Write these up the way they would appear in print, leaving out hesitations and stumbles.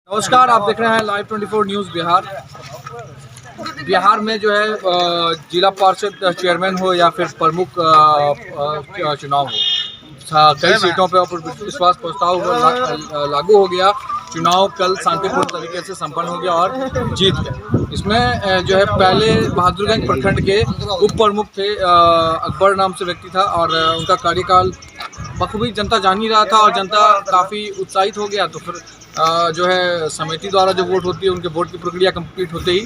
नमस्कार, आप देख रहे हैं लाइव 24 न्यूज़ बिहार। बिहार में जो है जिला पार्षद चेयरमैन हो या फिर प्रमुख चुनाव हो, कई सीटों पर विश्वास प्रस्ताव लागू हो गया। चुनाव कल शांतिपूर्ण तरीके से संपन्न हो गया और जीत गया। इसमें जो है पहले बहादुरगंज प्रखंड के उप प्रमुख थे, अकबर नाम से व्यक्ति था और उनका कार्यकाल बखूबी जनता जान ही रहा था और जनता काफ़ी उत्साहित हो गया। तो फिर जो है समिति द्वारा जो वोट होती है उनके वोट की प्रक्रिया कंप्लीट होते ही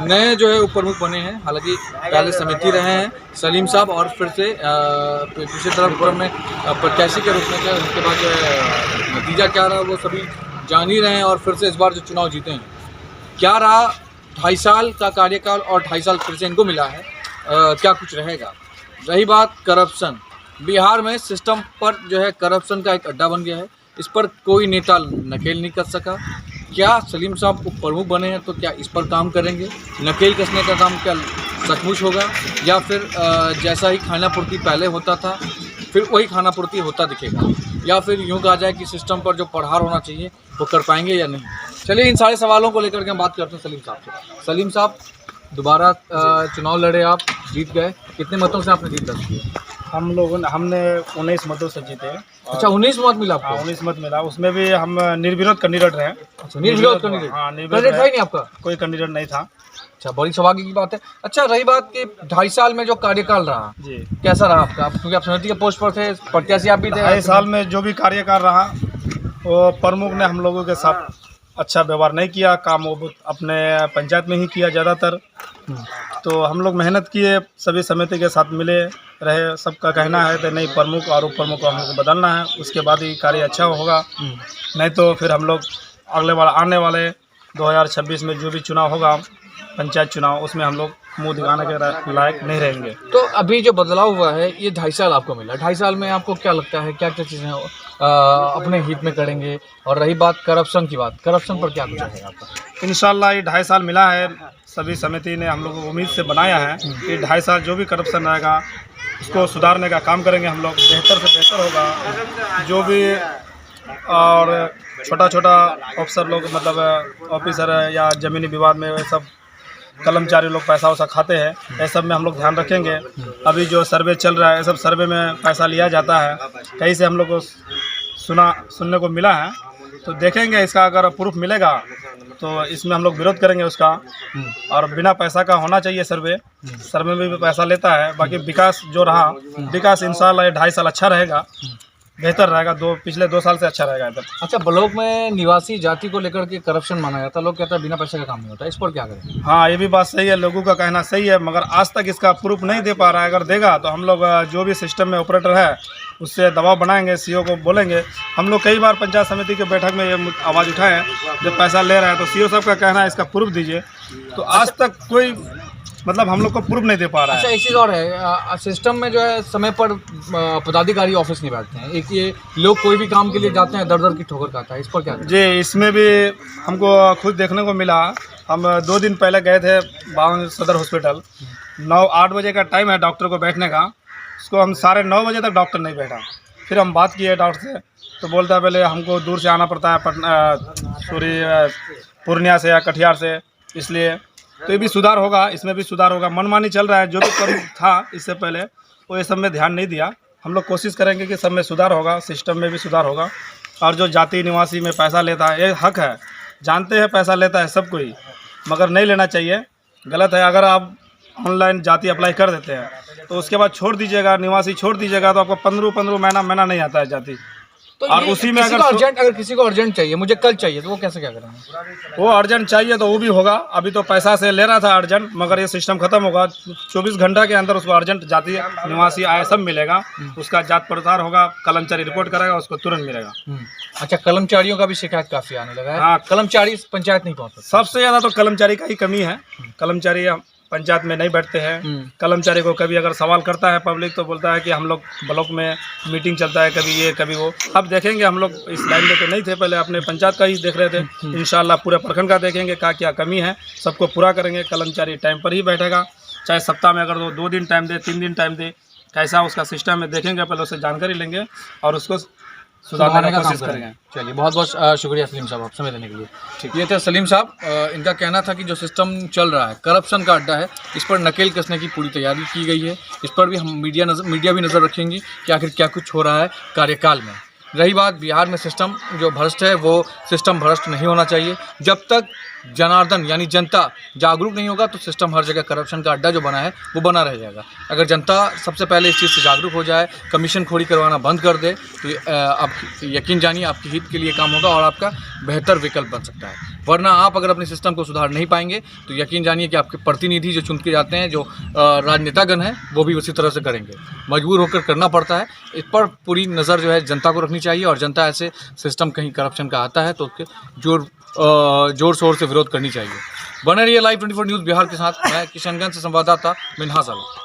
नए जो है उप प्रमुख बने हैं। हालांकि पहले समिति रहे हैं सलीम साहब और फिर से दूसरी तरफ में प्रत्याशी के रूप में थे। उसके बाद जो है नतीजा क्या रहा वो सभी जान ही रहे हैं और फिर से इस बार जो चुनाव जीते हैं क्या रहा। 2.5 साल का कार्यकाल और 2.5 साल फिर से इनको मिला है, क्या कुछ रहेगा। रही बात करप्शन, बिहार में सिस्टम पर जो है करप्शन का एक अड्डा बन गया है। इस पर कोई नेता नकेल नहीं कर सका। क्या सलीम साहब उप प्रमुख बने हैं तो क्या इस पर काम करेंगे? नकेल कसने का काम क्या सचमुच होगा या फिर जैसा ही खानापूर्ति पहले होता था फिर वही खानापूर्ति होता दिखेगा, या फिर यूँ कहा जाए कि सिस्टम पर जो पढ़ार होना चाहिए वो कर पाएंगे या नहीं? चलिए इन सारे सवालों को लेकर के हम बात करते हैं सलीम साहब से। सलीम साहब, दोबारा चुनाव लड़े, आप जीत गए। कितने मतों से आपने जीत दर्ज किया? हमने 19 मतों से जीते। अच्छा, 19 मत मिला आपको? 19 मत मिला, उसमें भी हम निर्विरोध कैंडिडेट रहे। अच्छा, निर्विरोध कैंडिडेट? हाँ, कैंडिडेट था ही नहीं आपका? कोई कैंडिडेट नहीं था। अच्छा, बड़ी सौभाग्य की बात है। अच्छा, रही बात कि 2.5 साल में जो कार्यकाल रहा जी, कैसा रहा आपका? क्योंकि आप समिति के पोस्ट पर थे, प्रत्याशी आप भी थे। 2.5 साल में जो भी कार्यकाल रहा वो प्रमुख ने हम लोगों के साथ अच्छा व्यवहार नहीं किया। काम वो अपने पंचायत में ही किया ज़्यादातर। तो हम लोग मेहनत किए, सभी समिति के साथ मिले रहे। सबका कहना है कि नहीं, प्रमुख और उप प्रमुख को हम लोग को बदलना है, उसके बाद ही कार्य अच्छा होगा। नहीं तो फिर हम लोग आने वाले 2026 में जो भी चुनाव होगा, पंचायत चुनाव, उसमें हम लोग मुंह दिखाने के लायक नहीं रहेंगे। तो अभी जो बदलाव हुआ है ये 2.5 साल आपको मिला। 2.5 साल में आपको क्या लगता है, क्या क्या चीज़ें अपने हित में करेंगे? और रही बात करप्शन की बात, करप्शन पर क्या कुछ रहेगा आपका? इंशाल्लाह ये 2.5 साल मिला है, सभी समिति ने हम लोग को उम्मीद से बनाया है कि 2.5 साल जो भी करप्शन रहेगा उसको सुधारने का काम करेंगे हम लोग। बेहतर से बेहतर होगा। जो भी और छोटा छोटा अफसर लोग, मतलब ऑफिसर है या ज़मीनी विवाद में सब कर्मचारी लोग पैसा वैसा खाते हैं, ये सब में हम लोग ध्यान रखेंगे। अभी जो सर्वे चल रहा है, ये सब सर्वे में पैसा लिया जाता है, कहीं से हम लोग को सुनने को मिला है। तो देखेंगे, इसका अगर प्रूफ मिलेगा तो इसमें हम लोग विरोध करेंगे उसका। और बिना पैसा का होना चाहिए सर्वे में भी पैसा लेता है। बाकी विकास जो रहा, विकास इंशाल्लाह 2.5 साल अच्छा रहेगा, बेहतर रहेगा। पिछले 2 साल से अच्छा रहेगा इधर। अच्छा, ब्लॉक में निवासी जाति को लेकर के करप्शन माना जाता है, लोग कहते हैं बिना पैसे का काम नहीं होता, इस पर क्या करें? हाँ, ये भी बात सही है, लोगों का कहना सही है, मगर आज तक इसका प्रूफ नहीं दे पा रहा है। अगर देगा तो हम लोग जो भी सिस्टम में ऑपरेटर है उससे दबाव बनाएंगे, सीओ को बोलेंगे। हम लोग कई बार पंचायत समिति के बैठक में ये आवाज़ उठाए, जब पैसा ले रहा है तो सीओ साहब का कहना है इसका प्रूफ दीजिए। तो आज तक कोई मतलब हम लोग को प्रूफ नहीं दे पा रहा है। अच्छा, एक चीज़ और है, सिस्टम में जो है समय पर पदाधिकारी ऑफिस नहीं बैठते हैं। एक ये लोग कोई भी काम के लिए जाते हैं, दर दर की ठोकर खाता है, इस पर क्या? जी, इसमें भी हमको खुद देखने को मिला। हम 2 दिन पहले गए थे बावन सदर हॉस्पिटल। 8 बजे का टाइम है डॉक्टर को बैठने का, उसको हम 9:30 बजे तक डॉक्टर नहीं बैठा। फिर हम बात किए डॉक्टर से, तो बोलता है पहले हमको दूर से आना पड़ता है, पूर्णिया से या कटिहार से, इसलिए। तो ये भी सुधार होगा, इसमें भी सुधार होगा। मनमानी चल रहा है, जो भी प्रमुख था इससे पहले वो ये सब में ध्यान नहीं दिया। हम लोग कोशिश करेंगे कि सब में सुधार होगा, सिस्टम में भी सुधार होगा। और जो जाति निवासी में पैसा लेता है, ये हक है, जानते हैं पैसा लेता है सब कोई, मगर नहीं लेना चाहिए, गलत है। अगर आप ऑनलाइन जाति अप्लाई कर देते हैं तो उसके बाद छोड़ दीजिएगा, निवासी छोड़ दीजिएगा, तो आपको 15 महीना नहीं आता है जाति। तो और उसी में अगर किसी को अर्जेंट चाहिए, मुझे कल चाहिए, तो वो कैसे क्या करेंगे? वो अर्जेंट चाहिए तो वो भी होगा। अभी तो पैसा से ले रहा था अर्जेंट, मगर ये सिस्टम खत्म होगा। 24 घंटा के अंदर उसको अर्जेंट जाति निवासी आया सब मिलेगा। उसका जात पड़ताल होगा, कर्मचारी रिपोर्ट करेगा, उसको तुरंत मिलेगा। अच्छा, कर्मचारियों का भी शिकायत काफ़ी आने लगा है। हाँ, कर्मचारी पंचायत नहीं पहुँचते। सबसे ज़्यादा तो कर्मचारी का ही कमी है। कर्मचारी पंचायत में नहीं बैठते हैं। कर्मचारी को कभी अगर सवाल करता है पब्लिक तो बोलता है कि हम लोग ब्लॉक में मीटिंग चलता है, कभी ये कभी वो। अब देखेंगे, हम लोग इस लाइन में तो नहीं थे, पहले अपने पंचायत का ही देख रहे थे। इंशाल्लाह पूरे प्रखंड का देखेंगे क्या कमी है, सबको पूरा करेंगे। कर्मचारी टाइम पर ही बैठेगा, चाहे सप्ताह में अगर 2 दिन टाइम दे, 3 दिन टाइम दे, कैसा उसका सिस्टम है देखेंगे, पहले उससे जानकारी लेंगे और उसको सुधारने का काम कोशिश करेंगे। करेंगे। चलिए बहुत बहुत शुक्रिया सलीम साहब, आप समय देने के लिए। ये थे सलीम साहब, इनका कहना था कि जो सिस्टम चल रहा है करप्शन का अड्डा है, इस पर नकेल कसने की पूरी तैयारी की गई है। इस पर भी हम मीडिया भी नज़र रखेंगी कि आखिर क्या कुछ हो रहा है कार्यकाल में। रही बात बिहार में सिस्टम जो भ्रष्ट है, वो सिस्टम भ्रष्ट नहीं होना चाहिए। जब तक जनार्दन यानी जनता जागरूक नहीं होगा तो सिस्टम हर जगह करप्शन का अड्डा जो बना है वो बना रह जाएगा। अगर जनता सबसे पहले इस चीज़ से जागरूक हो जाए, कमीशन खोरी करवाना बंद कर दे, तो आप यकीन जानिए आपके हित के लिए काम होगा और आपका बेहतर विकल्प बन सकता है। वरना आप अगर अपने सिस्टम को सुधार नहीं पाएंगे तो यकीन जानिए कि आपके प्रतिनिधि जो चुन के जाते हैं, जो राजनेतागण हैं, वो भी उसी तरह से करेंगे। मजबूर होकर करना पड़ता है। इस पर पूरी नज़र जो है जनता को रखनी चाहिए और जनता ऐसे सिस्टम कहीं करप्शन का आता है तो उसके जोर शोर से विरोध करनी चाहिए। बने रहिए Live 24 न्यूज़ बिहार के साथ। मैं किशनगंज से संवाददाता मिन्हाज आलम।